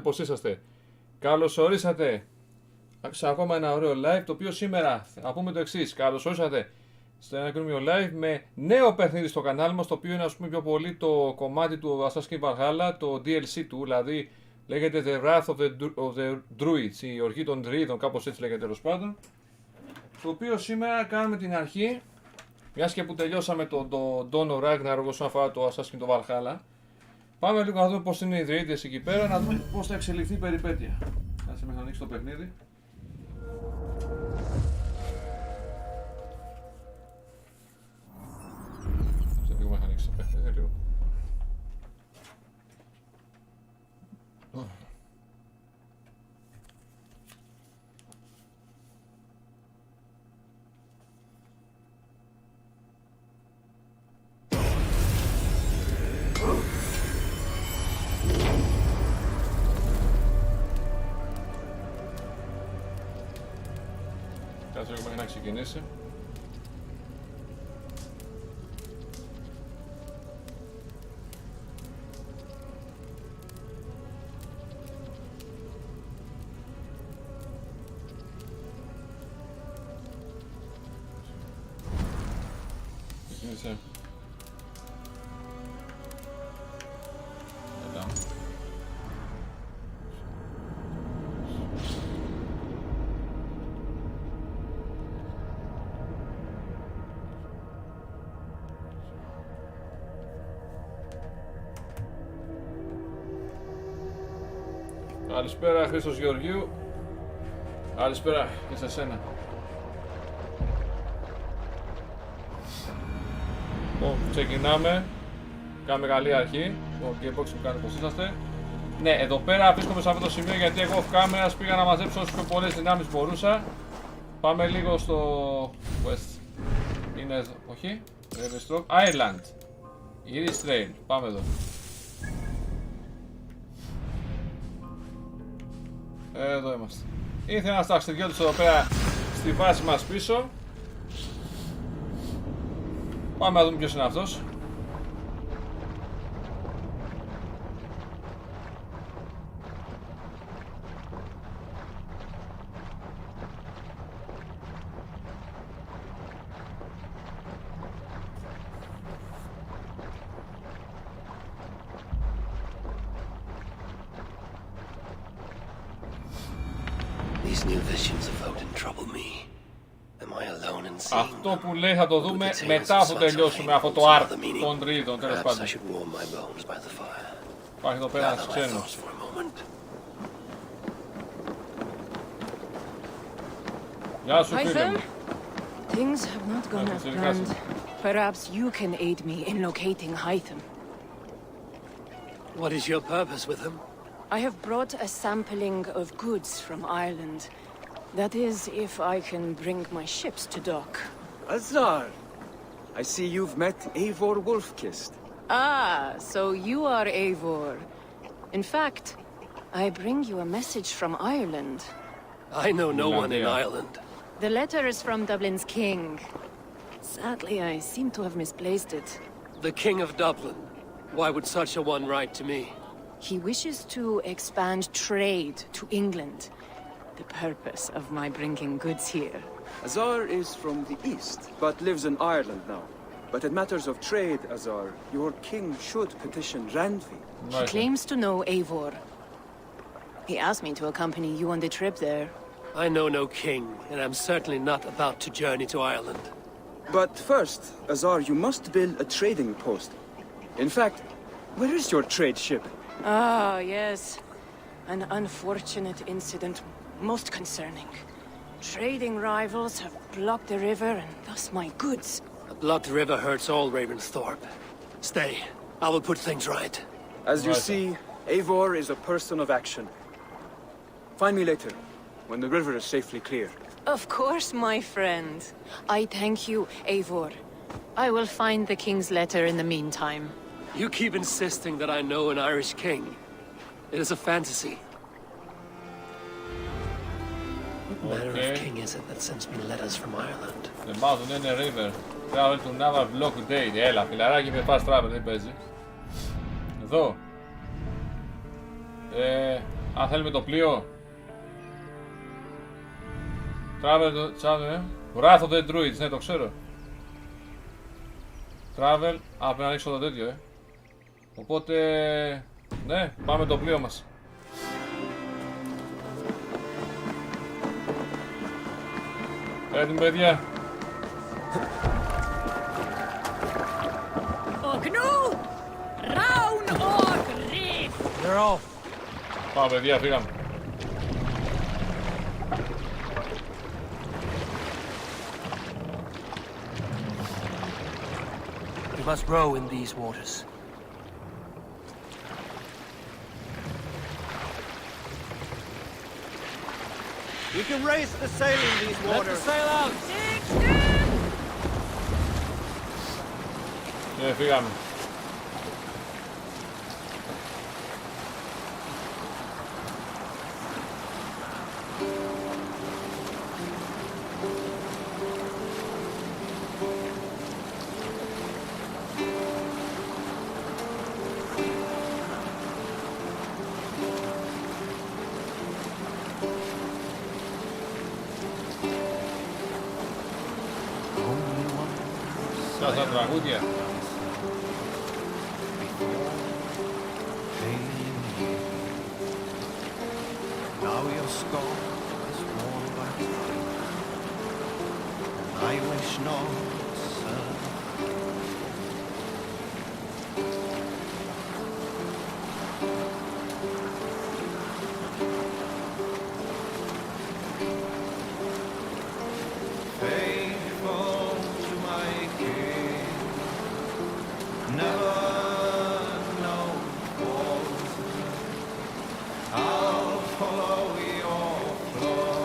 Πώς είσαστε? Καλώς ορίσατε σε ακόμα ένα ωραίο live, το οποίο σήμερα θα πούμε το εξής. Καλώς ορίσατε σε ένα καινούριο live με νέο παιχνίδι στο κανάλι μας, το οποίο είναι, ας πούμε, πιο πολύ το κομμάτι του Assassin's Creed VALHALLA, το DLC του, δηλαδή λέγεται The Wrath of the Druids, η οργή των Druidων, κάπως έτσι λέγεται τέλος πάντων. Το οποίο σήμερα κάνουμε την αρχή, μιας και που τελειώσαμε το Dawn of Ragnarok όσον αφορά το Assassin's Creed το VALHALLA. Πάμε λίγο να δούμε πώς είναι οι DRUIDS εκεί πέρα, να δούμε πώς θα εξελιχθεί η περιπέτεια. Κάτσε μέχρι να ανοίξει το παιχνίδι. Κάτσε λίγο μέχρι να ανοίξει το παιχνίδι λίγο. Κάτσε λίγο μέχρι να ξεκινήσει. Ξεκίνησε. Έλα. Καλησπέρα Χρήστος Γεωργίου. Καλησπέρα και σε σένα. Ξεκινάμε. Κάνουμε καλή αρχή. Το gearbox που κάνει πως είσαστε. Ναι, εδώ πέρα βρίσκομαι σε αυτό το σημείο γιατί εγώ off cameras πήγα να μαζέψω όσο πιο πολλές δυνάμεις μπορούσα. Πάμε λίγο στο west. Είναι εδώ, όχι. Ireland. Iris Trail. Πάμε εδώ. Εδώ είμαστε. Ήρθε ένας ταξιδιώτης εδώ πέρα στη βάση μας πίσω. Πάμε να δούμε ποιος είναι αυτός. Αυτό που λέει θα το δούμε μετά αφού τελειώσουμε αυτό το arc των Druidων, τέλος πάντων. Υπάρχει εδώ πέρα ένας ξένος. Γεια σου φίλε μου. Things have not gone as planned. Perhaps you can aid me in locating Hytham. What is your purpose with him? I have brought a sampling of goods from Ireland. That is, if I can bring my ships to dock. Azar! I see you've met Eivor Wolfkist. Ah, so you are Eivor. In fact, I bring you a message from Ireland. I know no one in Ireland. The letter is from Dublin's king. Sadly, I seem to have misplaced it. The King of Dublin. Why would such a one write to me? He wishes to expand trade to England. The purpose of my bringing goods here. Azar is from the east, but lives in Ireland now. But in matters of trade, Azar, your king should petition Randvi. He claims to know Eivor. He asked me to accompany you on the trip there. I know no king, and I'm certainly not about to journey to Ireland. But first, Azar, you must build a trading post. In fact, where is your trade ship? Ah, yes. An unfortunate incident, most concerning. Trading rivals have blocked the river and thus my goods. A blocked river hurts all Ravensthorpe. Stay. I will put things right. As you see, Eivor is a person of action. Find me later, when the river is safely clear. Of course, my friend. I thank you, Eivor. I will find the king's letter in the meantime. You keep insisting that I know an Irish king. It is a fantasy. What manner of king is it that sends me letters from Ireland? The mountain in the river. Travel to naval block date. Έλα, φιλαράκι με fast travel, δεν παίζει. Εδώ. Α, θέλουμε το πλοίο. Travel, Wrath of the Druids, ναι, το ξέρω. Travel, πρέπει να ανοίξω το τέτοιο, Οπότε, ναι, πάμε το πλοίο μας. Έτοιμοι, παιδιά. Πάμε, παιδιά, φύγαμε. We must row in these waters. We can raise the sail in these waters. Let the sail out! Ναι, φύγαμε. Σαν τραγούδια. Now your skull is worn by time, and I wish not, sir. Faithful to my king, never know falsehood. I'll follow your flow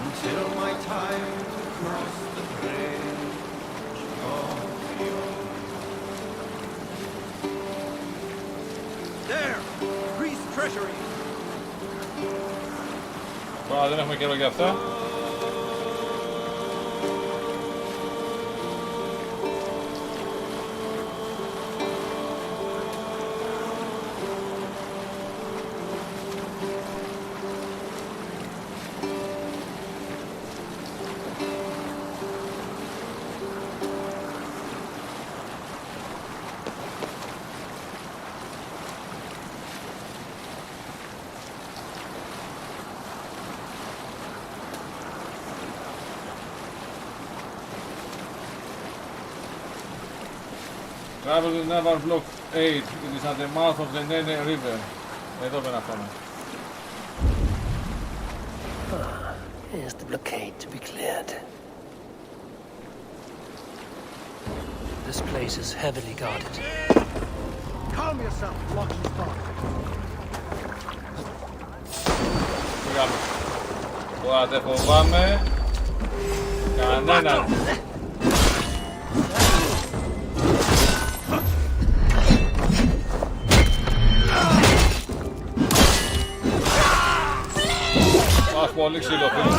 until my time to cross the bridge of yours. There, Greece treasury. Τώρα δεν έχουμε καιρό για αυτά. Travel the naval block 8. It is at the mouth of the Nene River. Εδώ πρέπει να πάμε. Here's the blockade to be cleared. This place is heavily guarded. Calm yourself, Lucky Star. Φύγαμε. Τώρα δεν φοβάμαι κανέναν. Πας πολύ ξύλο, φίλε.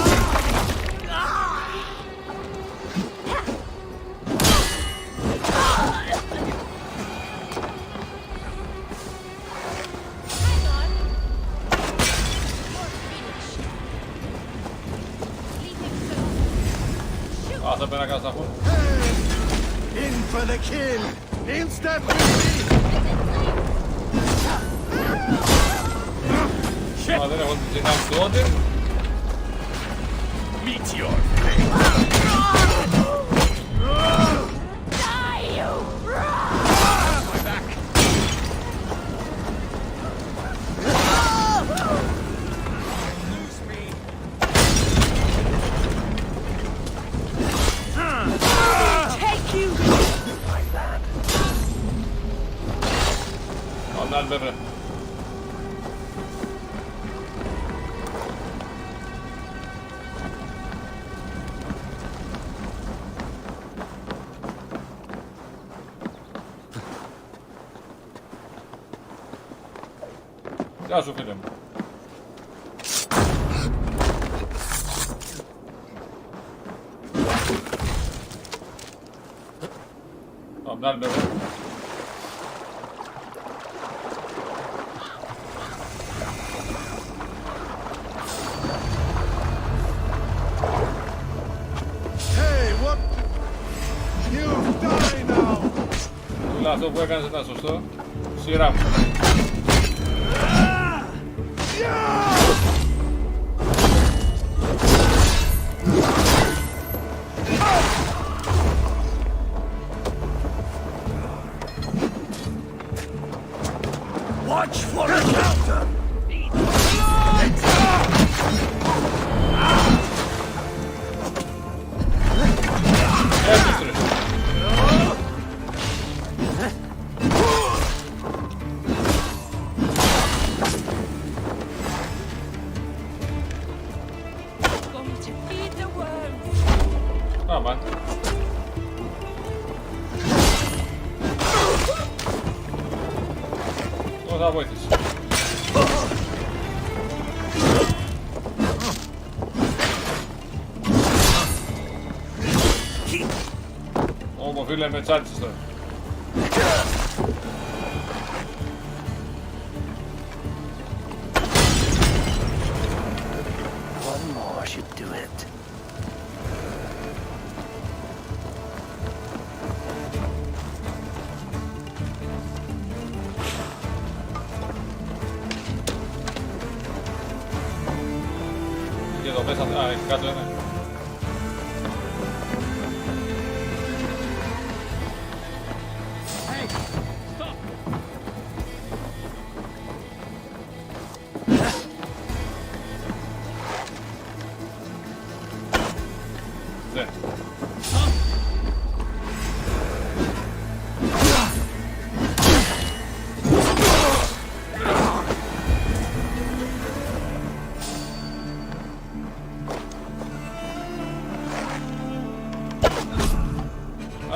Α, θα πρέπει να κατασταθούν. In for the kill. Instant. Μα δεν έχω την δυνάμει του Όντιν. Meteor. Ondan böyle. Γεια σου, φίλε μου. Ondan böyle. Αυτό που έκανες ήταν σωστό. Σειρά μου. Watch for a counter! Épιστρες. Going to feed the worms. Άμα. Εγώ θα βοήθησα. Ω, φίλε, με τσάτισες τώρα. One more should do it. Και εδώ μέσα, α, έχει κάτω ένα. Ναι.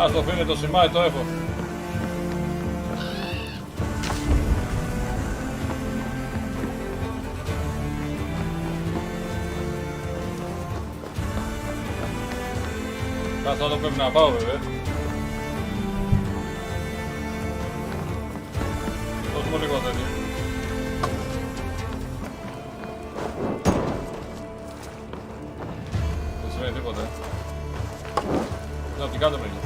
Α, το φίλε το σημάδι το έχω. Κάτω άλλο πρέπει να πάω βέβαια. Δώσ' μου λίγο τέτοιο. Δεν σημαίνει τίποτα. Είναι από την κάτω μεριά.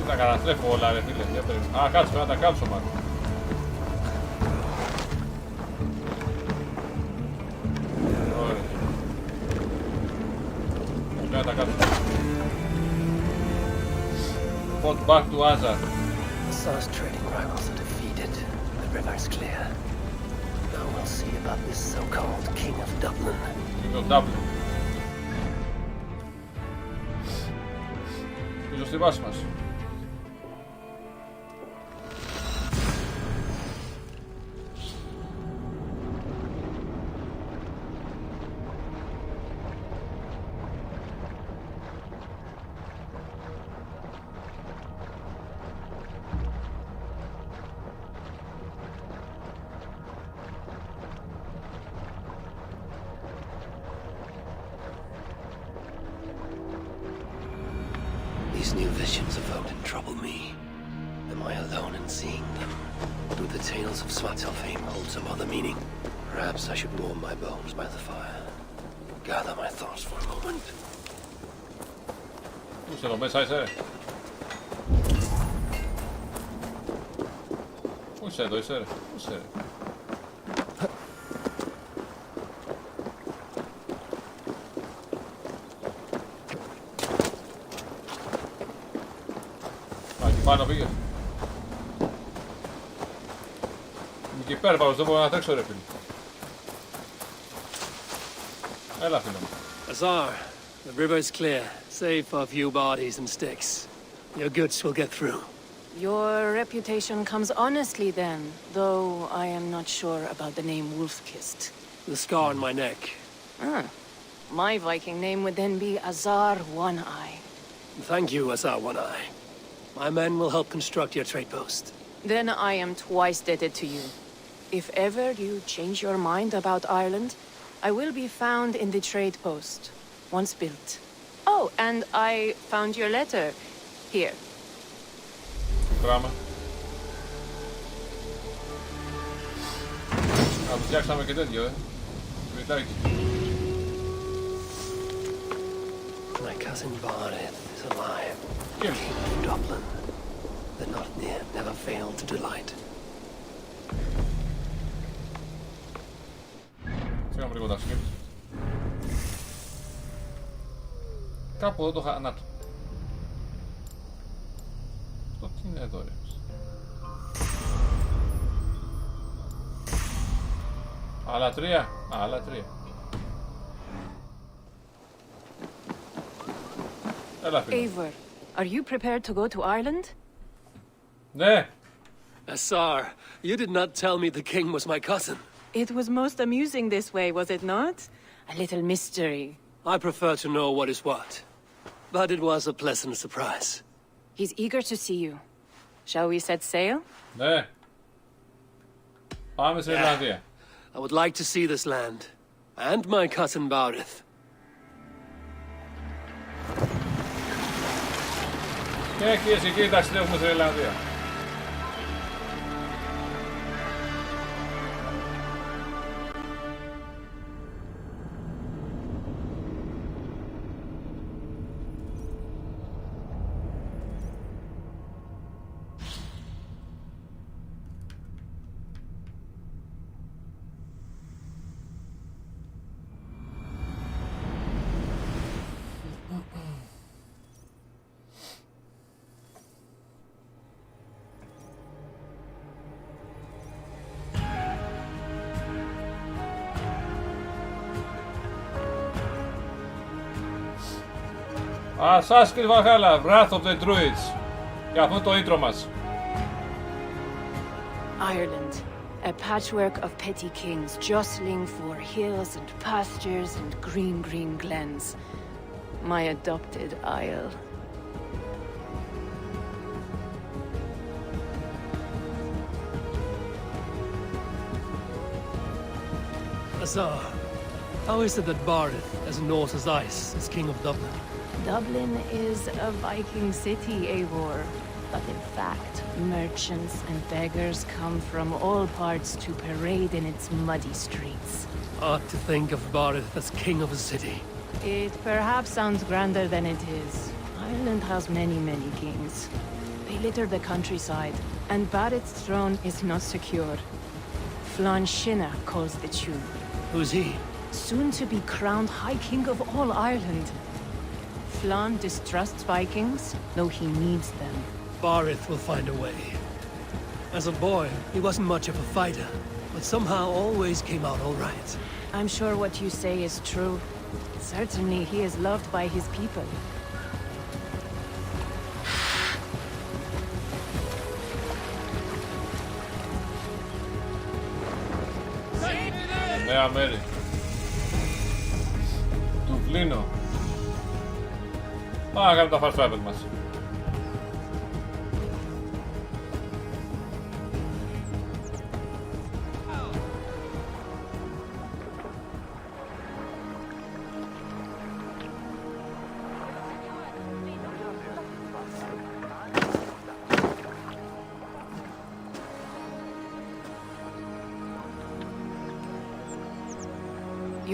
Τα καταστρέφω όλα ρε φίλε, για περίμενε. Α, κάτσε, πρέπει να τα κάψω μάλλον. Ωραία. Πρέπει να τα κάψω. Put back to Azar. Azar's trading rivals are defeated. The river's clear. Now we'll see about this so-called King of Dublin. Είναι ο Dublin. Πίσω στη βάση μας. These new visions of Odin trouble me. Am I alone in seeing them? Do the tales of Svartalfheim hold some other meaning? Perhaps I should warm my bones by the fire. Gather my thoughts for a moment. Πού είσαι εδώ μέσα είσαι? Πού είσαι εδώ είσαι ρε? Πού είσαι ρε? Α, εκεί πάνω πήγες. Είμαι και υπέρπαρος, δεν μπορώ να τρέξω ρε φίλε. Έλα φίλε μου. Azar, the river is clear, save for a few bodies and sticks. Your goods will get through. Your reputation comes honestly then, though I am not sure about the name Wolf-Kissed. The scar on my neck. Ah, my Viking name would then be Azar One-Eye. Thank you, Azar One-Eye. My men will help construct your trade post. Then I am twice indebted to you. If ever you change your mind about Ireland, I will be found in the trade post, once built. Oh, and I found your letter. Here. Πράγμα. Να του φτιάξαμε και τέτοιο, Κριτάκι. My cousin Barith is alive. Kim. King of Dublin. The not near never failed to delight. Φύγαμε λίγο τα σκέψη. Κάπου εδώ το είχα... Να το. Αυτό τι είναι εδώ, ρε. Άλλα τρία. Άλλα τρία. Έλα, φίλε. Eivor, are you prepared to go to Ireland? Ναι. Assar, you did not tell me the king was my cousin. It was most amusing this way, was it not? A little mystery. I prefer to know what is what. But it was a pleasant surprise. He's eager to see you. Shall we set sail? Ναι. Πάμε στην Ιρλανδία. I would like to see this land. And my cousin Barith. Και κυρίες και κύριοι, ταξιδεύουμε στην Ιρλανδία. Assassin's Creed Valhalla, Wrath of the Druids. Και αυτό το intro μας. Ireland, a patchwork of petty kings jostling for hills and pastures and green, green glens. My adopted isle. Assar, how is it that Barith, as north as ice, is king of Dublin? Dublin is a Viking city, Eivor. But in fact, merchants and beggars come from all parts to parade in its muddy streets. Odd to think of Barith as king of a city. It perhaps sounds grander than it is. Ireland has many, many kings. They litter the countryside, and Barith's throne is not secure. Flann Sinna calls the tune. Who's he? Soon to be crowned High King of all Ireland. Flann distrusts Vikings, though he needs them. Barith will find a way. As a boy, he wasn't much of a fighter, but somehow always came out all right. I'm sure what you say is true. Certainly he is loved by his people. Νέα μέρη. Δουβλίνο. Πάμε να κάνουμε τα fast travel μας.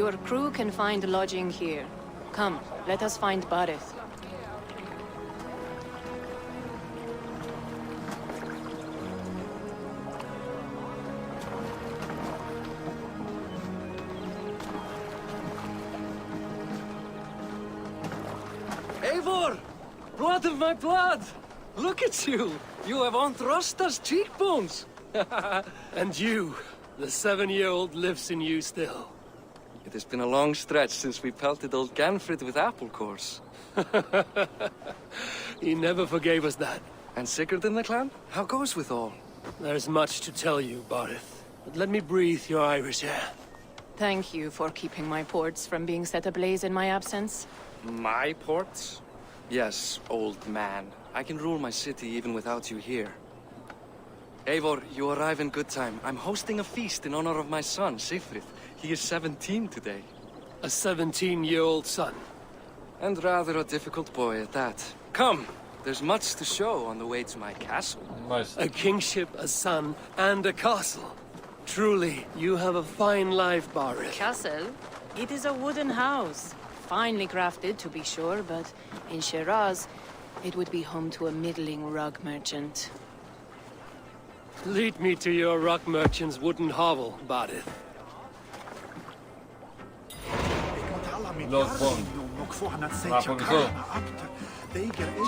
Your crew can find lodging here. Come, let us find Barith. Eivor! Blood of my blood! Look at you! You have Anthrosta's cheekbones! And you, the 7-year-old lives in you still. It has been a long stretch since we pelted old Ganfrid with apple cores. He never forgave us that. And Sigurd in the clan? How goes with all? There's much to tell you, Barith. But let me breathe your Irish air. Thank you for keeping my ports from being set ablaze in my absence. My ports? Yes, old man. I can rule my city even without you here. Eivor, you arrive in good time. I'm hosting a feast in honor of my son, Sigfrid. He is 17 today. A 17-year-old son. And rather a difficult boy at that. Come! There's much to show on the way to my castle. Μάλιστα. A kingship, a son, and a castle. Truly, you have a fine life, Barit. Castle? It is a wooden house. Finely crafted, to be sure, but in Shiraz, it would be home to a middling rug merchant. Lead me to your rock merchant's wooden hovel, Barit. Lord Bond. Να απολυθώ.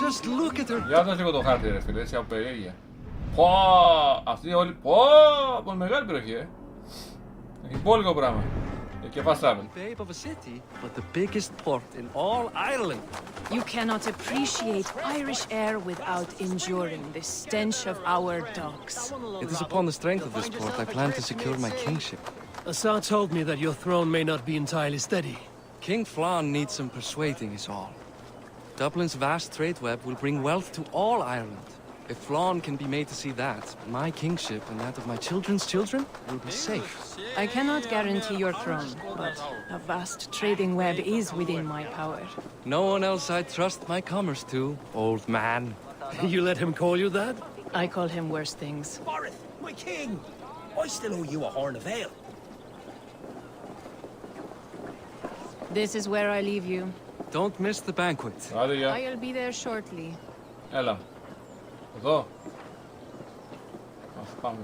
Just look at her. Για δες λίγο το χάρτη ρε φίλε, έτσι από περιέργεια. Πω, αυτή όλη, πω, από μεγάλη περιοχή Έχει πολύ λίγο πράγμα. Και fast travel. Babe of a city, but the biggest port in all Ireland. You cannot appreciate Irish air without enduring the stench of our docks. It is upon the strength of this port I plan to secure my kingship. Assar told me that your throne may not be entirely steady. King Flann needs some persuading is all. Dublin's vast trade web will bring wealth to all Ireland. If Flann can be made to see that, my kingship and that of my children's children will be safe. I cannot guarantee your throne, but a vast trading web is within my power. No one else I trust my commerce to, old man. You let him call you that? I call him worse things. Barith, my king! I still owe you a horn of ale. This is where I leave you. Don't miss the banquet. Άντε γεια. I'll be there shortly. Έλα. Εδώ. Ας πάμε.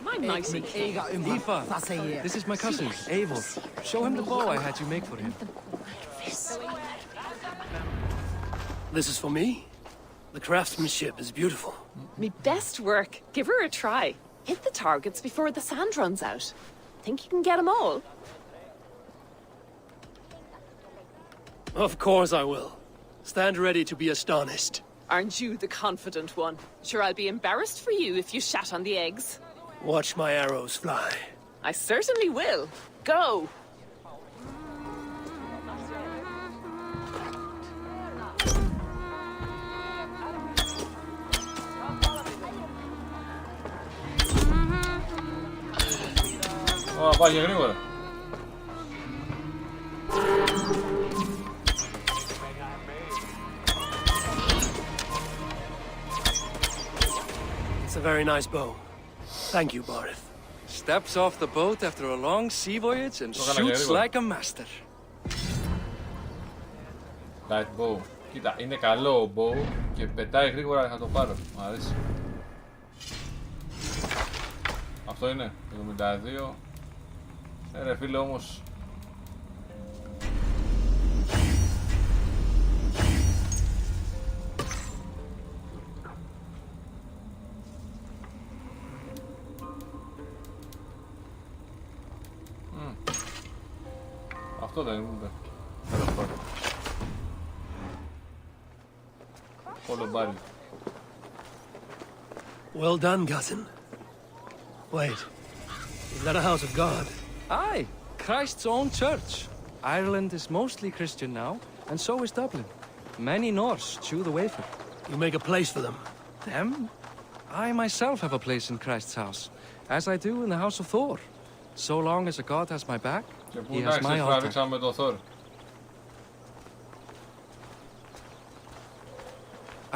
My nicey. Aoife, this is my cousin, Eivor. Show him the bow I had you make for him. This is for me? The craftsmanship is beautiful. Me best work. Give her a try. Hit the targets before the sand runs out. Think you can get them all? Of course I will. Stand ready to be astonished. Aren't you the confident one? Sure, I'll be embarrassed for you if you shat on the eggs. Watch my arrows fly. I certainly will. Go! Ω, πάει και γρήγορα. It's a very nice bow. Thank you, Barith. Steps off the boat after a long sea voyage and έκανα shoots γρήγορα. like a master. Light bow. Κοίτα, είναι καλό ο bow και πετάει γρήγορα, θα το πάρω. Μ' αρέσει. Αυτό είναι, 72. Ρε φίλε όμως. Αυτό δεν είναι. Τέλος πάντων. Όλο μπάρι. Well done, cousin. Wait. Is that a house of God? Aye, Christ's own church. Ireland is mostly Christian now, and so is Dublin. Many Norse chew the wafer. You make a place for them. Them? I myself have a place in Christ's house, as I do in the house of Thor. So long as a god has my back, Και που he has εντάξει, my altar. τράβηξαμε το Thor.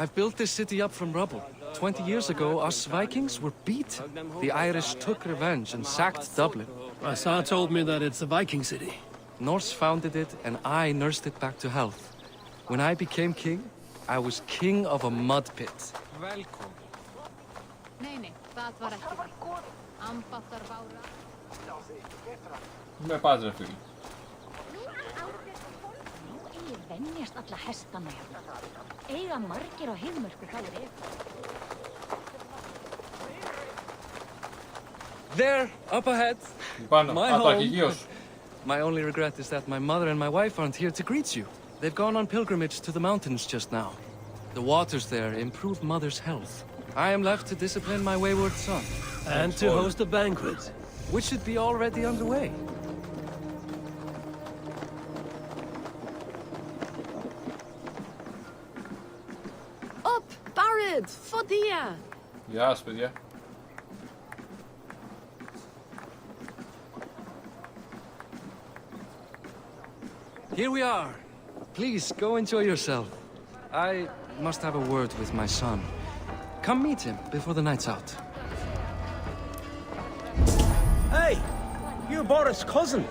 I've built this city up from rubble. 20 years ago, us Vikings were beat. The Irish took revenge and sacked Dublin. Assar told me that it's a Viking city. Norse founded it, and I nursed it back to health. When I became king, I was king of a mud pit. Με πας ρε φίλε. Venjast alla hestana hérna. Eiga margir á heiðmörku hræðir yfir. There, up ahead. Πάνω, My α, το home. αρχηγείο. My only regret is that my mother and my wife aren't here to greet you. They've gone on pilgrimage to the mountains just now. The waters there improve mother's health. I am left to discipline my wayward son, And to host a banquet. which should be already underway. Up, Barid! Fodia! Γεια σας παιδιά. Here we are. Please, go enjoy yourself. I must have a word with my son. Come meet him before the night's out. Hey, you're Boris' cousin.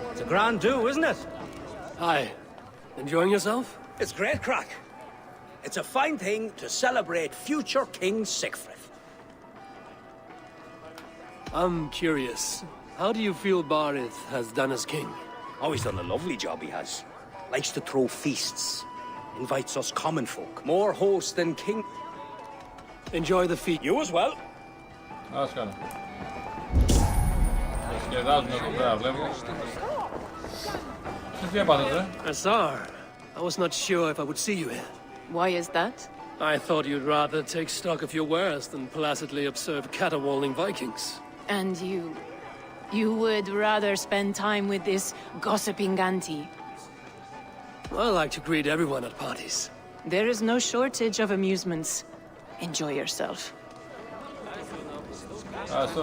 It's a grand do, isn't it? Hi. Enjoying yourself? It's great crack. It's a fine thing to celebrate future King Siegfried. I'm curious. How do you feel Barith has done as king? Oh, he's done a lovely job, he has. Likes to throw feasts. Invites us common folk. More host than king. Enjoy the feast. You as well. Ας κάνω. Σχεδάζουμε εδώ πέρα, βλέπω. Τι έπαθες, Azar, I was not sure if I would see you here. Why is that? I thought you'd rather take stock of your wares than placidly observe caterwauling Vikings. And you... you would rather spend time with this gossiping auntie? I like to greet everyone at parties. There is no shortage of amusements. Enjoy yourself. Αυτό.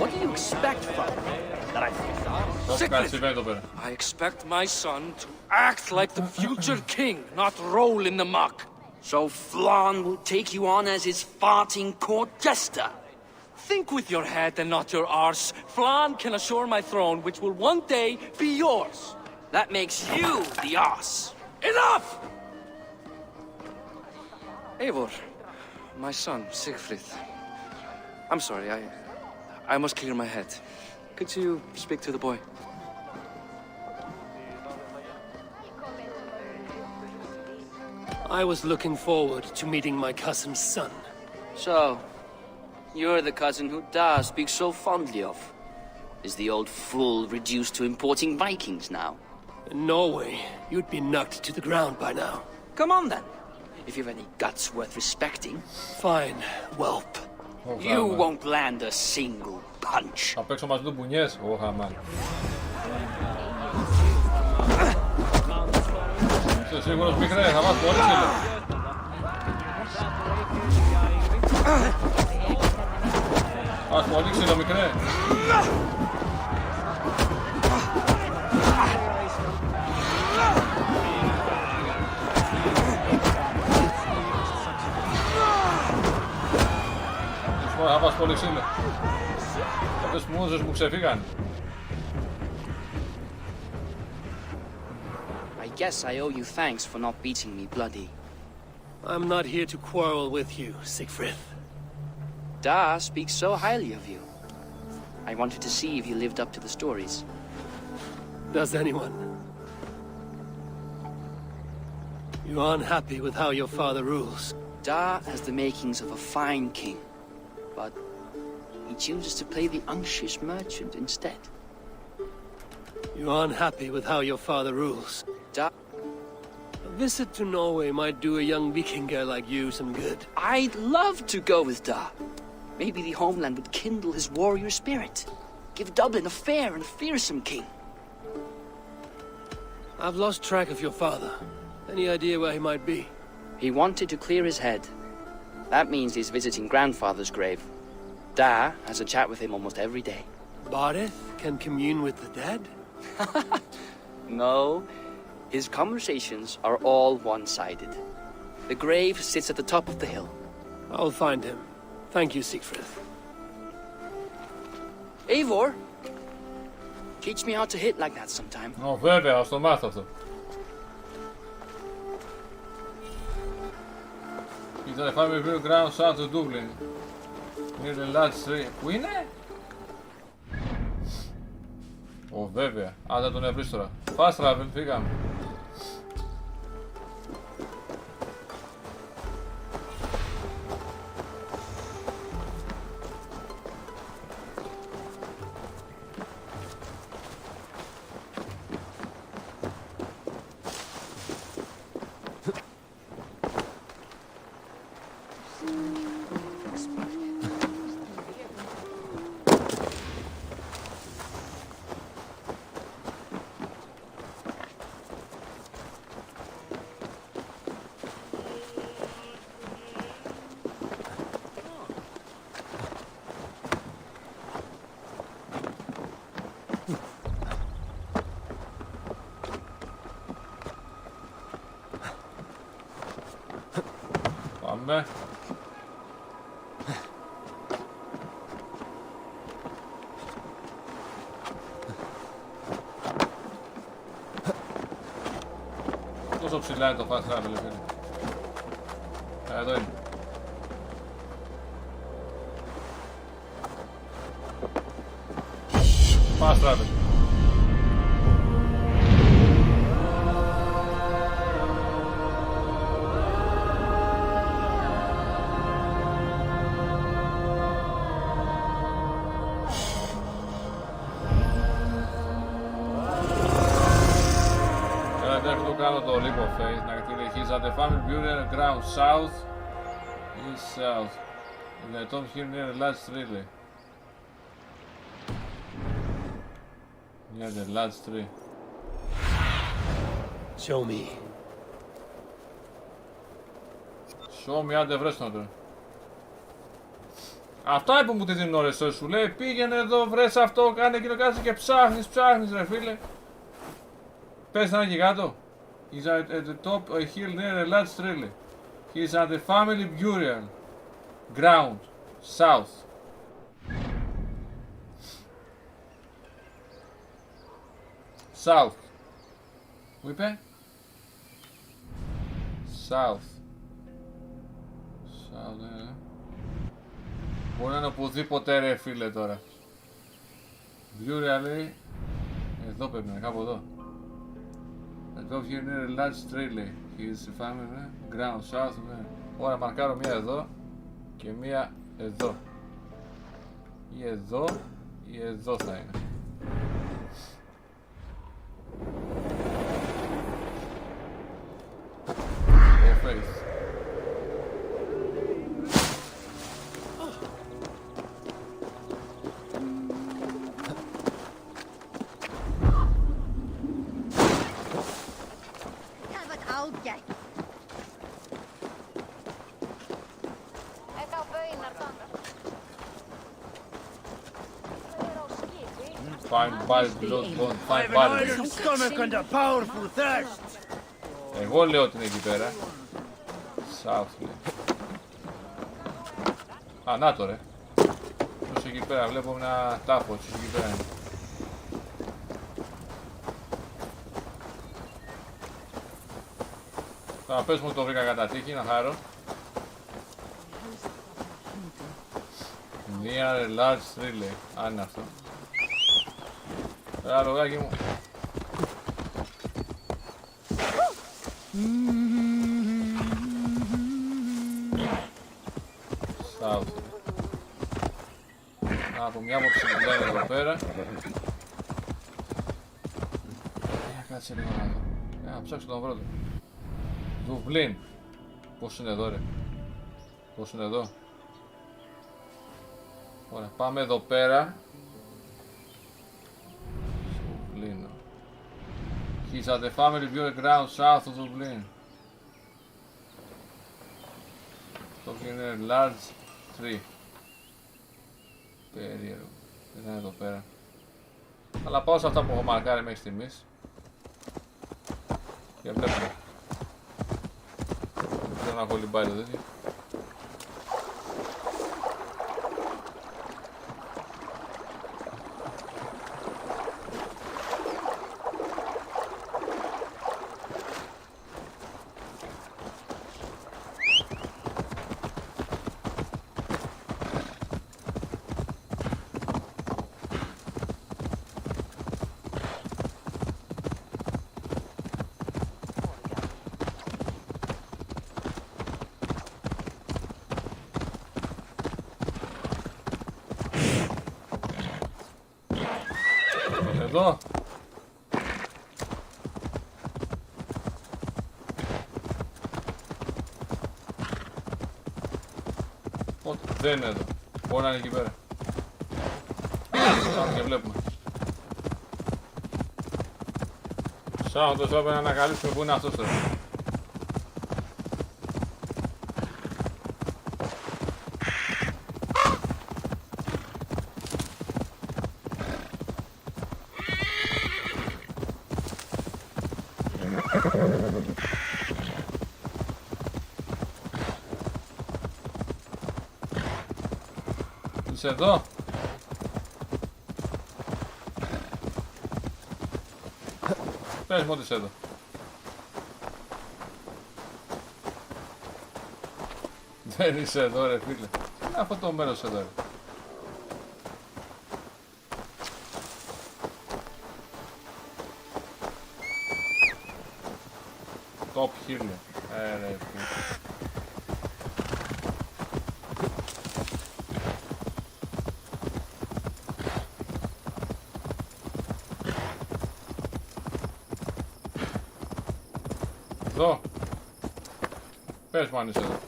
What do you expect from me? That Κάτι συμβαίνει εδώ πέρα. I expect my son to act like the future king, not roll in the muck. So Flan will take you on as his farting court jester? Think with your head and not your arse. Flan can assure my throne, which will one day be yours. That makes you the ass. Enough! Eivor, my son, Siegfried. I'm sorry, I must clear my head. Could you speak to the boy? I was looking forward to meeting my cousin's son. So, you're the cousin who Da speaks so fondly of. Is the old fool reduced to importing Vikings now? In Norway, you'd be knocked to the ground by now. Come on then, if you've any guts worth respecting. Fine, whelp. You won't land a single punch. Θα παίξω μαζί του μπουνιές. Χαμάν. Είσαι σίγουρος, μικρέ, θα μας πολύ ξύλο. Ας πολύ ξύλο, μικρέ. Θα πας πολύ ξύλο. Αυτές που μούζες μου ξεφύγαν. I guess I owe you thanks for not beating me bloody. I'm not here to quarrel with you, Siegfried. Da speaks so highly of you. I wanted to see if you lived up to the stories. Does anyone? You're unhappy with how your father rules. Da has the makings of a fine king, but he chooses to play the unctuous merchant instead. You're unhappy with how your father rules. Da... A visit to Norway might do a young Vikinger like you some good. I'd love to go with Da. Maybe the homeland would kindle his warrior spirit. Give Dublin a fair and fearsome king. I've lost track of your father. Any idea where he might be? He wanted to clear his head. That means he's visiting grandfather's grave. Da has a chat with him almost every day. Barith can commune with the dead? No, his conversations are all one-sided. The grave sits at the top of the hill. I'll find him. Thank you, Siegfried. Eivor, teach me how to hit like that sometime. Βέβαια, ας το μάθω αυτό. Ήταν a family real ground south of Dublin. Near the large tree. Πού είναι? Βέβαια. Άντε τον έβρις τώρα. Fast travel, φύγαμε. δούμε. Πόσο ψηλά είναι το fast travel, φίλε? Εδώ είναι. Fast travel. Κάνω το leap of faith, να κατηρεχείς at the family burial ground south, east south. In the tomb here near the large tree. Near the large tree. Show me. Show me, άντε βρες τον τώρα. Αυτά που μου τη δίνουν ώρες, σου λέει πήγαινε εδώ, βρες αυτό, κάνε εκείνο, κάτσε και ψάχνεις ρε φίλε. Πες να είναι εκεί κάτω. He's at the top of a hill near a large tree. He's at the family burial ground, south. South. Που είπε? South. South, μπορεί να είναι οπουδήποτε ρε φίλε τώρα. Burial λέει. Εδώ πρέπει να είναι, κάπου εδώ. Εδώ here near a large tree λέει. He's the family ground, south. Ωραία, μαρκάρω μία εδώ και μία εδώ. Ή εδώ ή εδώ θα είναι. Το face. Find bodies below the pond, find bodies. Stomach and a powerful thirst. Εγώ λέω ότι είναι εκεί πέρα. South λέει. Α, να το ρε. Τους εκεί πέρα, βλέπω ένα τάφο, τους εκεί πέρα είναι. Θα πες μου ότι το βρήκα κατά τύχη, να χάρω. Near a large tree λέει. Αν είναι αυτό. Έλα λογάκι μου. South. Να από μια άποψη που λένε εδώ πέρα. Κάτσε λίγο να δω. Να ψάξω τον βρω. Δουβλίν. Πώς είναι εδώ ρε? Πώς είναι εδώ? Ωραία, πάμε εδώ πέρα. Δουβλίνο. He's at the family burial ground south of Dublin. Το είναι large tree. Περίεργο. Δεν είναι εδώ πέρα. Αλλά πάω σε αυτά που έχω μαρκάρει μέχρι στιγμής. Και βλέπουμε. Δεν ξέρω να κολυμπάει το τέτοιο. Εδώ. Ό, δεν είναι εδώ. Μπορεί να είναι εκεί πέρα. Πάμε και βλέπουμε. Σαν το σώπε να ανακαλύψουμε που είναι αυτός τώρα. Είσαι εδώ. Πες μου ότι είσαι εδώ. Δεν είσαι εδώ ρε φίλε. Είναι αυτό το μέρος εδώ ρε. Top hill. Ρε φίλε. Εδώ. Πες μου αν είσαι εδώ.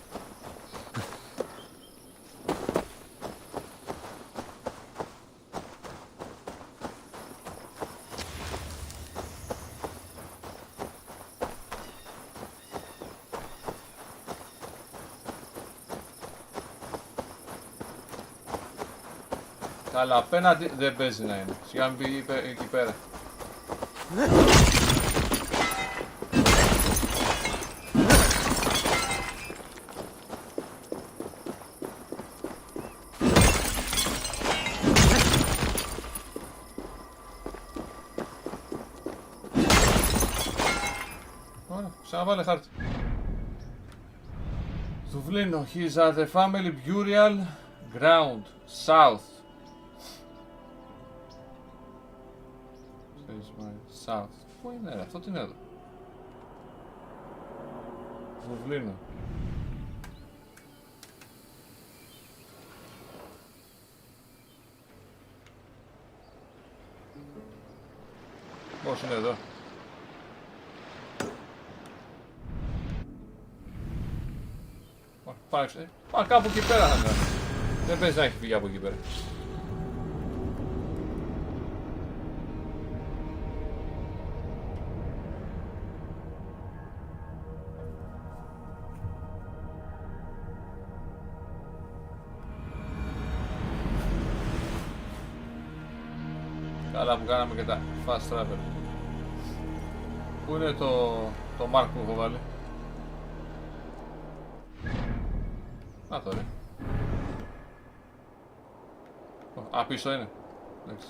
Αλλά απέναντι δεν παίζει να είναι. Σιγά μην πήγε εκεί πέρα. Ωραία, ξαναβάλε χάρτη. Δουβλίνο, he's at the family burial ground, south. South. Πού είναι ρε, αυτό τι είναι εδώ. Δουβλίνο. Πώς είναι εδώ. Πάμε κάπου εκεί πέρα θα κάνει. Δεν παίζει να έχει φύγει από εκεί πέρα. Καλά που κάναμε και τα fast travel. Πού είναι το mark που έχω βάλει. Α, τώρα. Α, πίσω είναι. Εντάξει.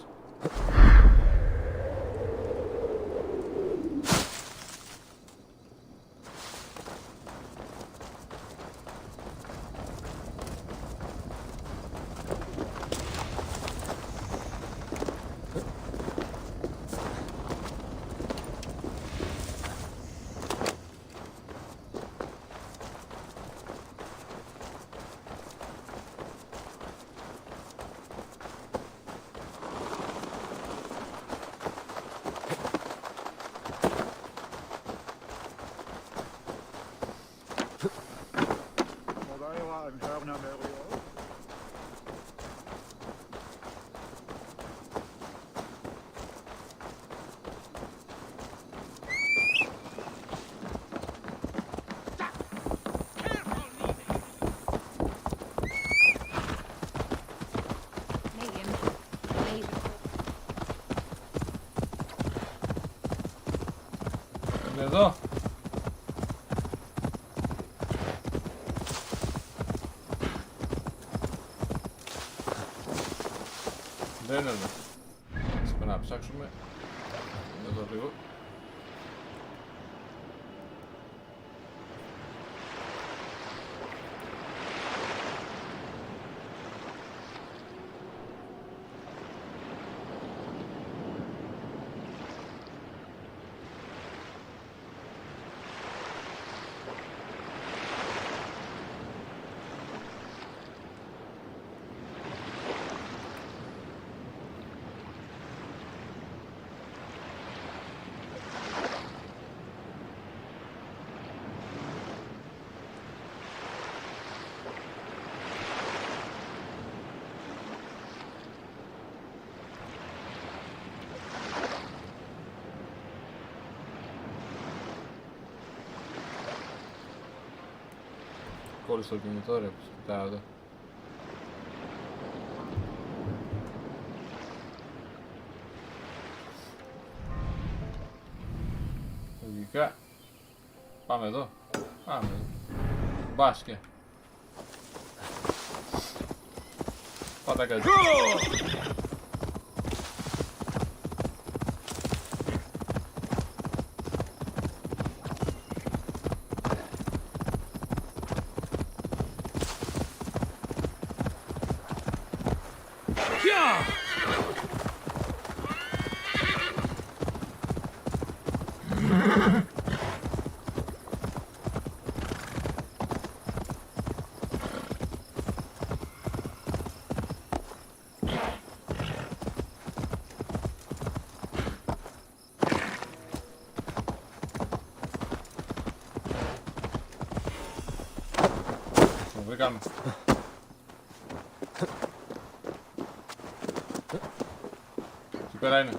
Εδώ. Δεν είναι εδώ. Έτσι πρέπει να ψάξουμε. Εδώ λίγο. Κόλλησε το κινητό ρε, κοιτάω εδώ. Λογικά. Πάμε εδώ. Πάμε εδώ. Μπάσκε. Πάτα κάτι. Βρήκαμε. Εκεί πέρα είναι.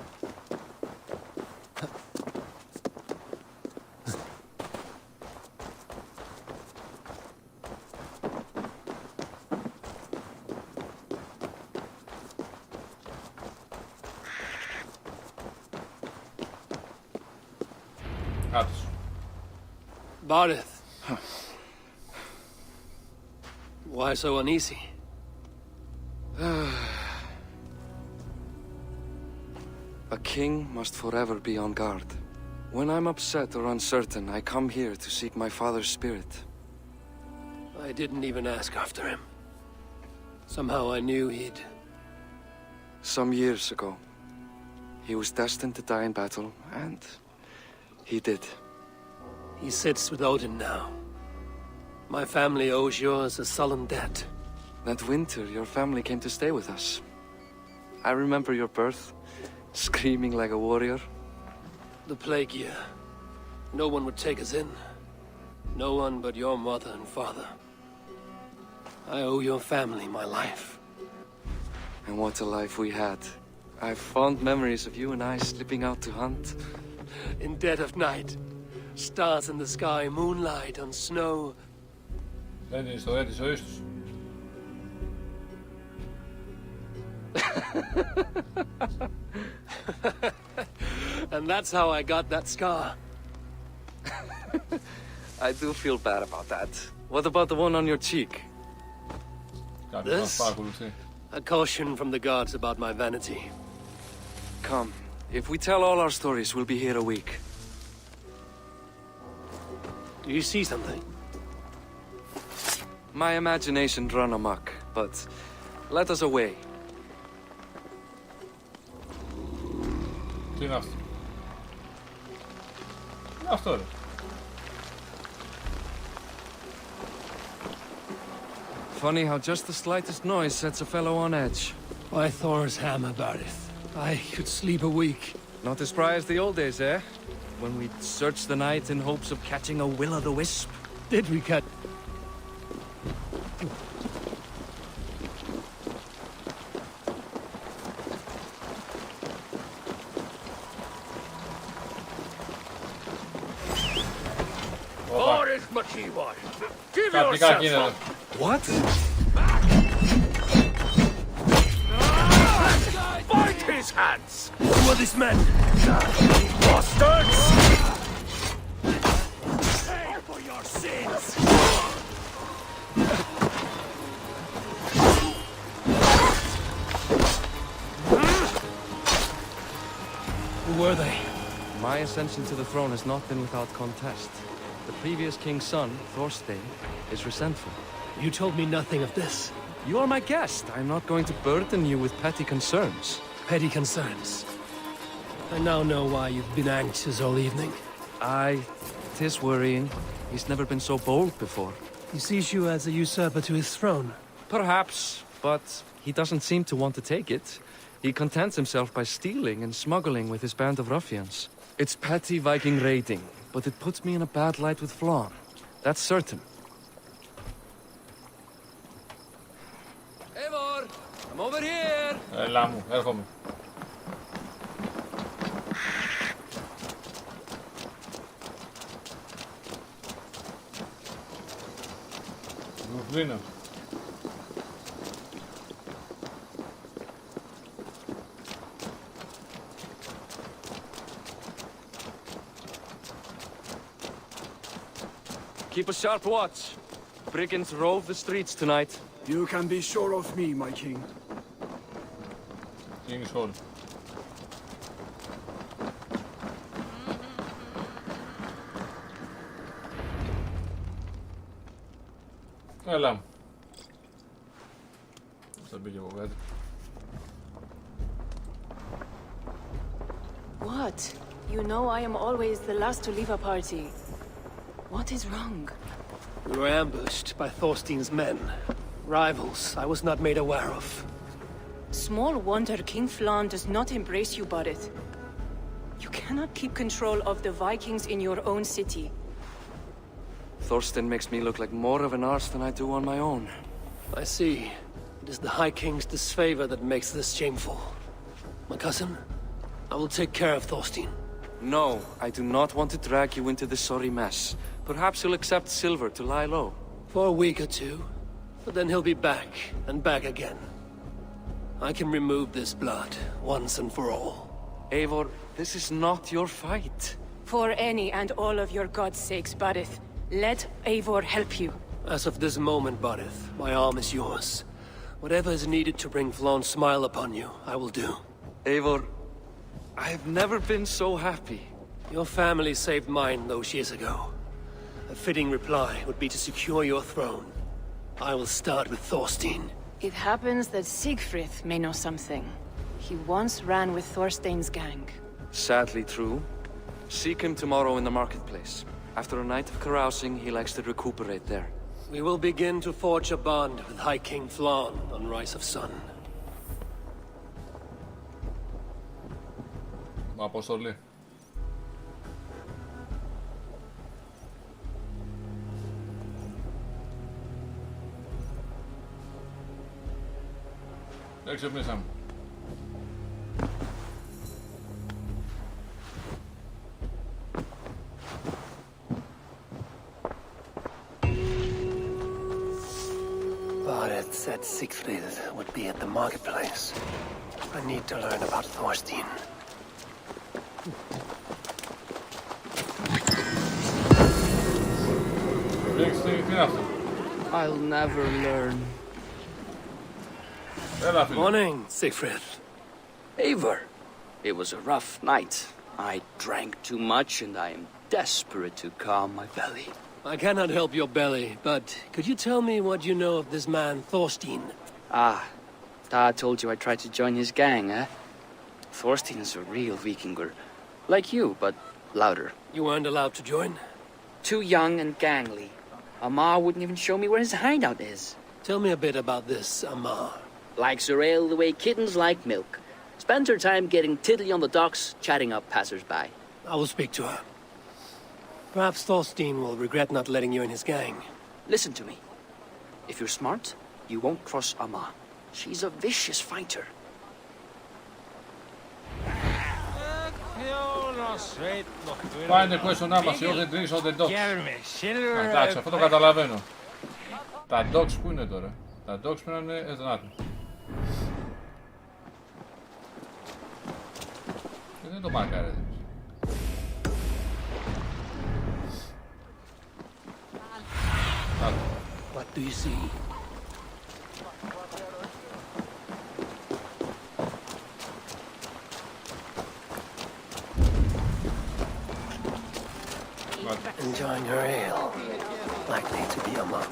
Κάτω. Barith. Why so uneasy? A king must forever be on guard. When I'm upset or uncertain, I come here to seek my father's spirit. I didn't even ask after him. Somehow I knew he'd... Some years ago, he was destined to die in battle, and he did. He sits with Odin now. My family owes yours a sullen debt. That winter, your family came to stay with us. I remember your birth, screaming like a warrior. The plague year. No one would take us in. No one but your mother and father. I owe your family my life. And what a life we had. I have fond memories of you and I slipping out to hunt. In dead of night. Stars in the sky, moonlight on snow. Δεν είναι η ιστορία της ζωής τους. And that's how I got that scar. I do feel bad about that. What about the one on your cheek? This? A caution from the gods about my vanity. Come, if we tell all our stories, we'll be here a week. Do you see something? My imagination run amok, but let us away. Τι είναι αυτό? Τι είναι αυτό, ρε? Funny how just the slightest noise sets a fellow on edge. By Thor's hammer, Barith. I could sleep a week. Not as spry as the old days, eh? When we'd search the night in hopes of catching a will-o'-the-wisp. Did we catch... Give yourself up. What? Fight his hands! Who are these men? Bastards! Pay for your sins! Who were they? My ascension to the throne has not been without contest. The previous king's son, Thorstein, is resentful. You told me nothing of this. You are my guest. I'm not going to burden you with petty concerns. Petty concerns. I now know why you've been anxious all evening. Aye, 'tis worrying. He's never been so bold before. He sees you as a usurper to his throne. Perhaps, but he doesn't seem to want to take it. He contents himself by stealing and smuggling with his band of ruffians. It's petty Viking raiding, but it puts me in a bad light with Flann. That's certain. Eivor! I'm over here! Έλα μου, έρχομαι. Δουβλίνο. Keep a sharp watch. Brigands rove the streets tonight. You can be sure of me, my king. King's Hall. Έλα. Θα μπήκε από κάτι. What? You know I am always the last to leave a party. What is wrong? We were ambushed by Thorstein's men. Rivals I was not made aware of. Small wonder King Flan does not embrace you, Barith. You cannot keep control of the Vikings in your own city. Thorstein makes me look like more of an arse than I do on my own. I see. It is the High King's disfavor that makes this shameful. My cousin, I will take care of Thorstein. No, I do not want to drag you into this sorry mess. Perhaps he'll accept silver to lie low. For a week or two, but then he'll be back, and back again. I can remove this blood, once and for all. Eivor, this is not your fight. For any and all of your god's sakes, Barith, let Eivor help you. As of this moment, Barith, my arm is yours. Whatever is needed to bring Flaun's smile upon you, I will do. Eivor, I have never been so happy. Your family saved mine those years ago. A fitting reply would be to secure your throne. I will start with Thorstein. It happens that Siegfried may know something. He once ran with Thorstein's gang. Sadly true. Seek him tomorrow in the marketplace. After a night of carousing, he likes to recuperate there. We will begin to forge a bond with High King Flan on Rise of Sun. Αποστολή. Δεν ξυπνήσαμε. Bareth said Siegfried would be at the marketplace. I need to learn about Thorstein. I'll never learn. Morning, Siegfried. Eivor, it was a rough night. I drank too much and I am desperate to calm my belly. I cannot help your belly, but could you tell me what you know of this man, Thorstein? Ah, Dad told you I tried to join his gang, eh? Thorstein is a real Vikinger. Like you, but louder. You weren't allowed to join? Too young and gangly. Amar wouldn't even show me where his hideout is. Tell me a bit about this Amar. Likes her ale the way kittens like milk. Spends her time getting tiddly on the docks, chatting up passers-by. I will speak to her. Perhaps Thorstein will regret not letting you in his gang. Listen to me. If you're smart, you won't cross Amar. She's a vicious fighter. Find the question number, see all the drinks on the docks. Εντάξει, αυτό το καταλαβαίνω. Τα docks που είναι τώρα? Τα docks πρέπει να είναι εδώ. Δεν το μάρκαρε. What do you see? Enjoying her ale. Likely to be a monk.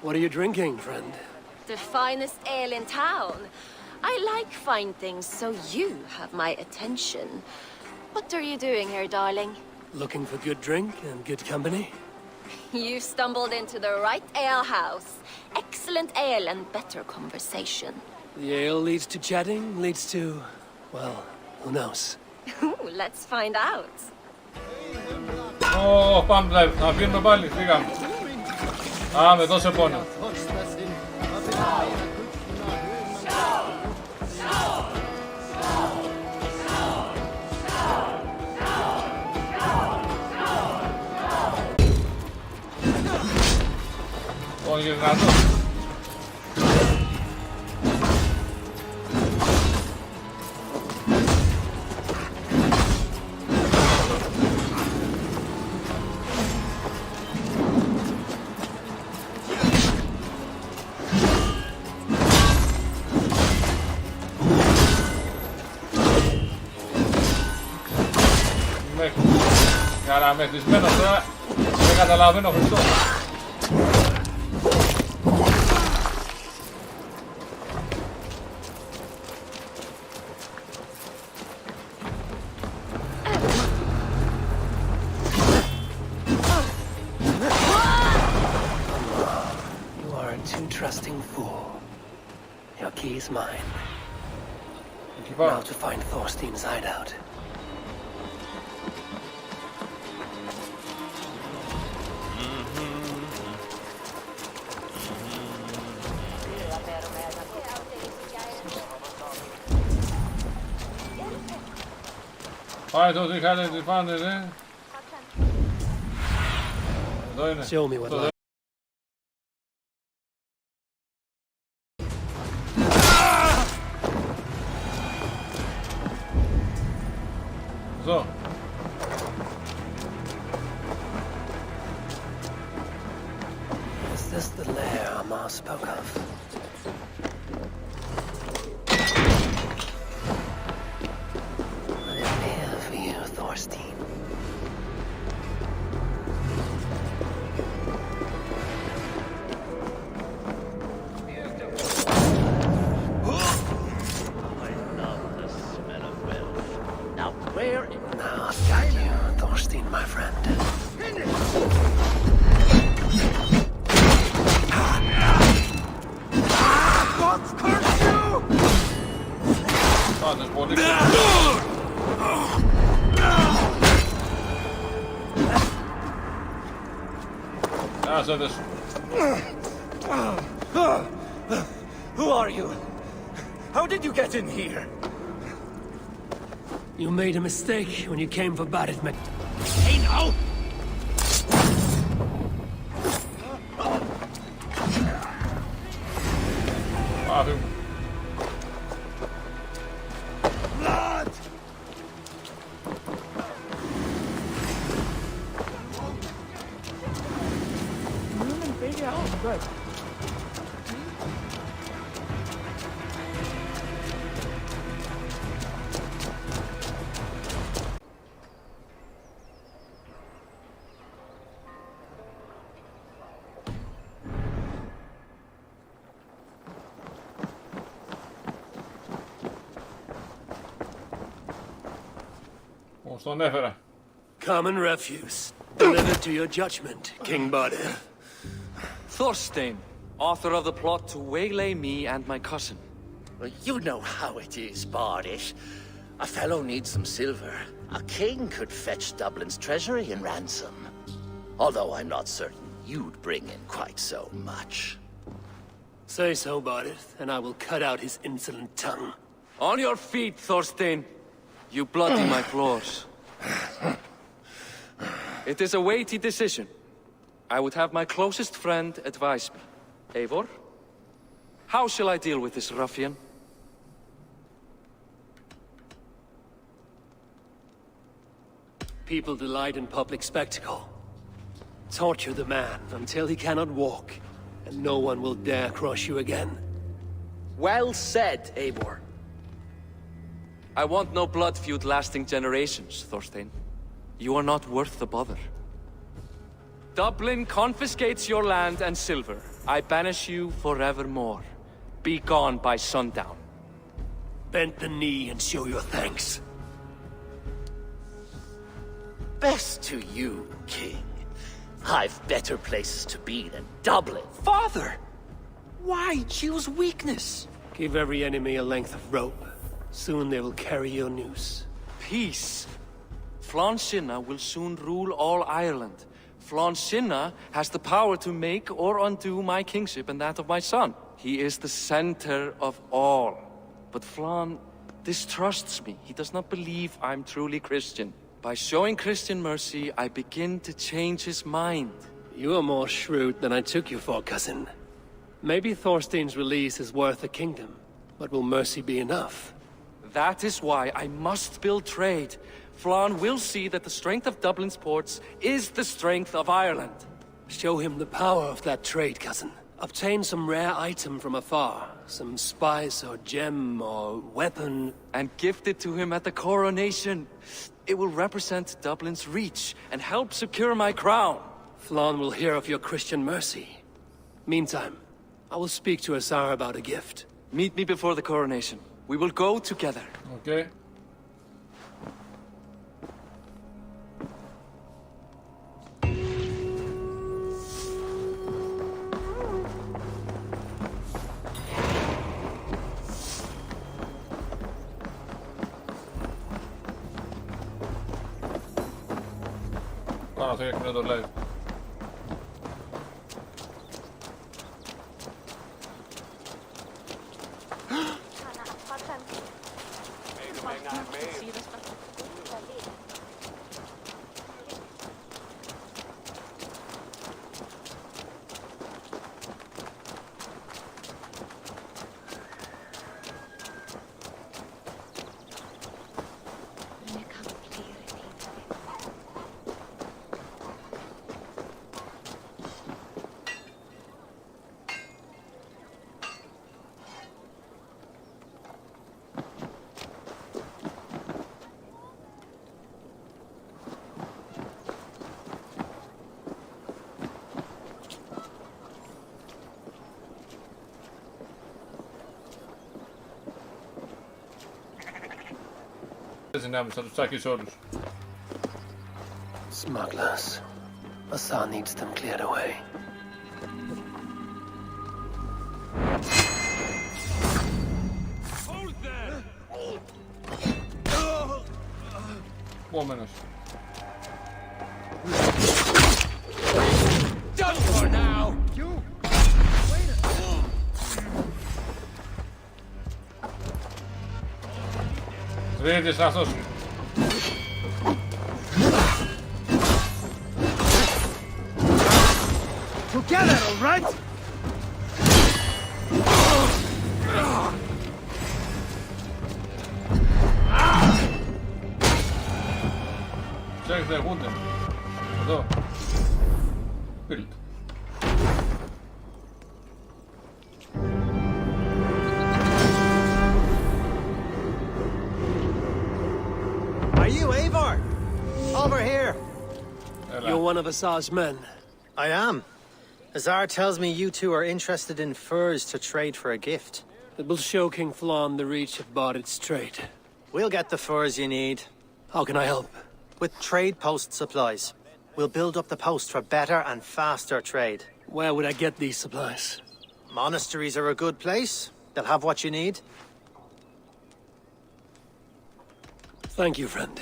What are you drinking, friend? The finest ale in town. I like fine things, so you have my attention. What are you doing here, darling? Looking for good drink and good company? You've stumbled into the right alehouse. Excellent ale and better conversation. The ale leads to chatting, leads to... well, who knows? Let's find out. Πάμε live, να πίνουμε πάλι, φύγαμε. Με δώσε πόνο. Ο γιγαντός. Παραμεθυσμένος τώρα. Δεν καταλαβαίνω Χριστό. Trusting fool. Your key is mine. Now to find Thorstein's hideout. Πάει το τι είχατε τι πάνε, ναι. Εδώ είναι. Show me what Εδώ. Is this the lair Amar spoke of? I am here for you, Thorstein. Now I'll guide you, Thorstein, my friend. God's curse you! Πάντως πολύ Άσε δε σου. Who are you? How did you get in here? You made a mistake when you came for Barit Mc... Hey, now! Άφη μου. Blood! Πώς τον έφερα. Common refuse. Delivered to your judgment, King Badir. Thorstein, author of the plot to waylay me and my cousin. Well, you know how it is, Bardish. A fellow needs some silver. A king could fetch Dublin's treasury in ransom. Although I'm not certain you'd bring in quite so much. Say so, Badir, and I will cut out his insolent tongue. On your feet, Thorstein. You bloody my floors. It is a weighty decision. I would have my closest friend advise me. Eivor, how shall I deal with this ruffian? People delight in public spectacle. Torture the man until he cannot walk, and no one will dare cross you again. Well said, Eivor. I want no blood feud lasting generations, Thorstein. You are not worth the bother. Dublin confiscates your land and silver. I banish you forevermore. Be gone by sundown. Bend the knee and show your thanks. Best to you, King. I've better places to be than Dublin. Father! Why choose weakness? Give every enemy a length of rope. Soon they will carry your noose. Peace. Flann Sinna will soon rule all Ireland. Flann Sinna has the power to make or undo my kingship and that of my son. He is the center of all. But Flann distrusts me. He does not believe I'm truly Christian. By showing Christian mercy, I begin to change his mind. You are more shrewd than I took you for, cousin. Maybe Thorstein's release is worth a kingdom, but will mercy be enough? That is why I must build trade. Flann will see that the strength of Dublin's ports is the strength of Ireland. Show him the power of that trade, cousin, Obtain some rare item from afar, some spice or gem or weapon, and gift it to him at the coronation. It will represent Dublin's reach and help secure my crown. Flann will hear of your Christian mercy. Meantime, I will speak to Azar about a gift. Meet me before the coronation. We will go together. Okay. Πάνω αυτό για το live. Δυνάμεις, θα τους τσάκεις όλους. Smugglers. Azar needs them cleared away. Επόμενος. Done for now! Σβήνεις αυτός. Together, all right? Ξέρεις, δεν γούνται. Εδώ. Πίλτ. Are you Eivor? Over here. You're one of Azar's men. I am. Azar tells me you two are interested in furs to trade for a gift. It will show King Flann the reach of Bardet's trade. We'll get the furs you need. How can I help? With trade post supplies. We'll build up the post for better and faster trade. Where would I get these supplies? Monasteries are a good place. They'll have what you need. Thank you, friend.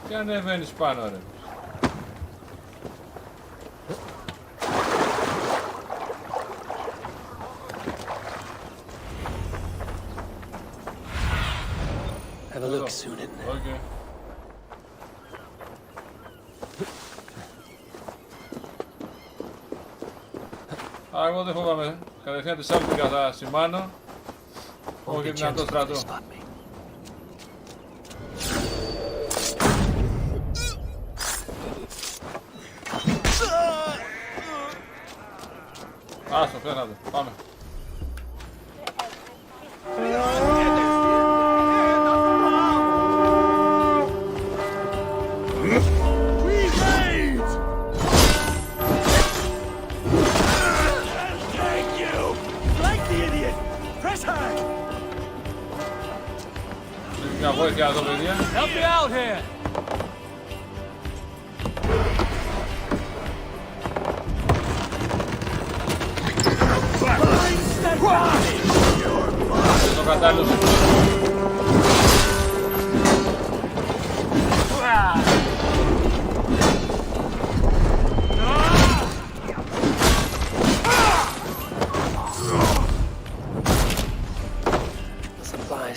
Και ανεβαίνεις πάνω, ρε. Have a look, Sunan. Okay. Α, εγώ δεν φοβάμαι. Κατευθείαν τη σάπτικα θα σημάνω. Όχι δυνατό στρατό. Άστο, φέρνατε. Πάμε. Μια βοήθεια εδώ, παιδιά. Help me out here. Το κατάλληλο.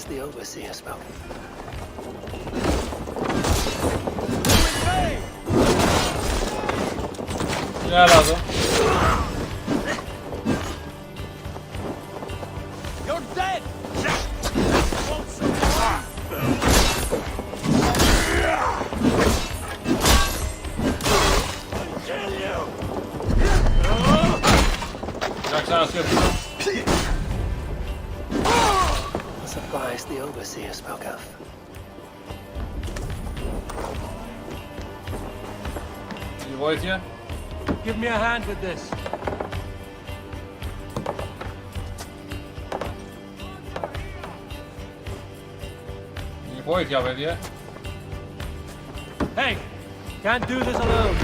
The overseer spoke. Για άλλα εδώ. Supplies the overseer spoke of. Η βοήθεια. Give me a hand with this. Η βοήθεια, παιδιά. Hey, can't do this alone.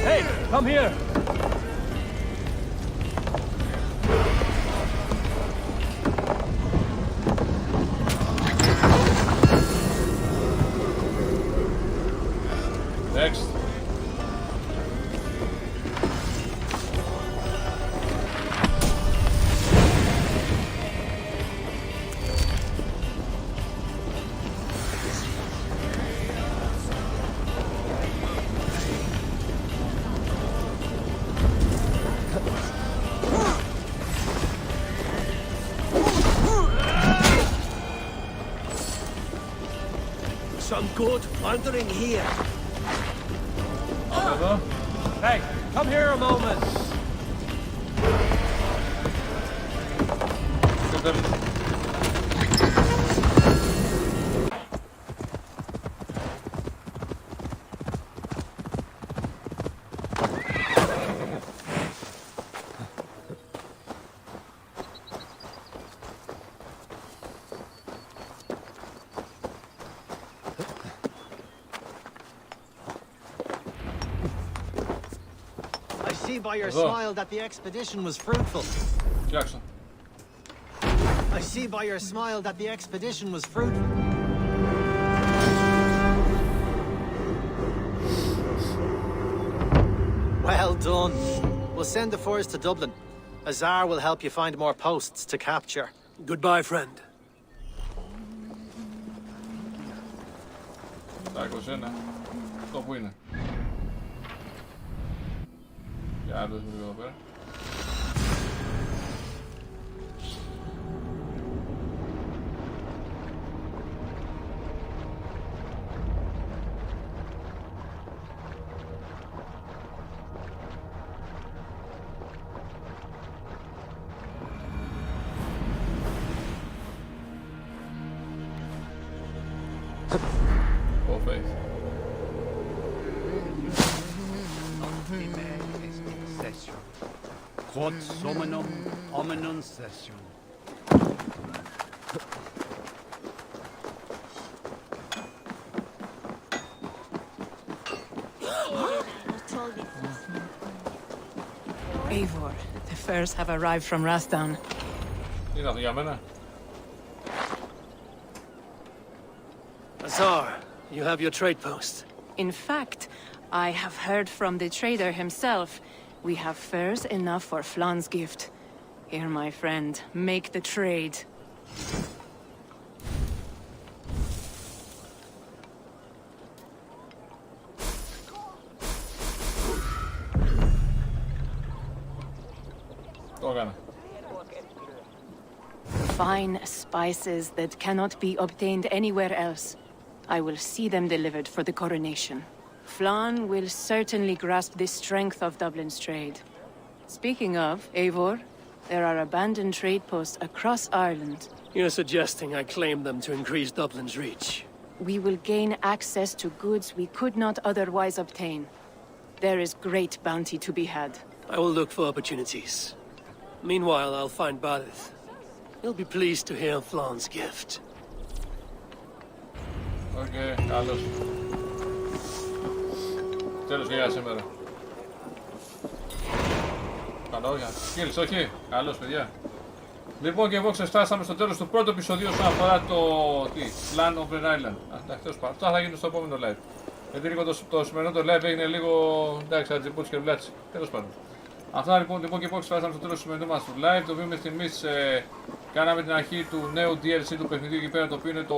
Hey, come here. Next. Some good wandering here. Εδώ. Hey, come here a moment. Και τέλος. I see by your Εδώ. smile that the expedition was fruitful. Φτιάξω. I see by your smile that the expedition was fruitful. Well done. We'll send the force to Dublin. Azar will help you find more posts to capture. Goodbye, friend. Τα 21. Αυτό που είναι. Για άλλος λίγο εδώ πέρα. Oh, faith. Quod sominum hominum session. Eivor, the furs have arrived from Rastan. Τι είναι αυτό για μένα? Azar, you have your trade post. In fact, I have heard from the trader himself. We have furs enough for Flan's gift. Here, my friend, make the trade. Το έκανα. Fine spices that cannot be obtained anywhere else. I will see them delivered for the coronation. Flan will certainly grasp the strength of Dublin's trade. Speaking of, Eivor, there are abandoned trade posts across Ireland. You're suggesting I claim them to increase Dublin's reach. We will gain access to goods we could not otherwise obtain. There is great bounty to be had. I will look for opportunities. Meanwhile, I'll find Barith. He'll be pleased to hear Flan's gift. Οκ, καλώς. Τέλος και για σήμερα. Καλό, για skills, όχι. Καλώς, παιδιά. Λοιπόν, και εγώ ξεφτάσαμε στο τέλος του πρώτου επεισοδίου όσον αφορά το Plan of the Island. Αυτά θα γίνουν στο επόμενο live. Γιατί λίγο το σημερινό το live έγινε λίγο, εντάξει, ατζιμπούτσι και βλάτσι. Τέλος πάντων. Αυτά λοιπόν και πώς φτάσαμε στο τέλος του σημερινού μας του live, το οποίο μέχρι στιγμής κάναμε την αρχή του νέου DLC του παιχνιδιού εκεί πέρα, το οποίο είναι το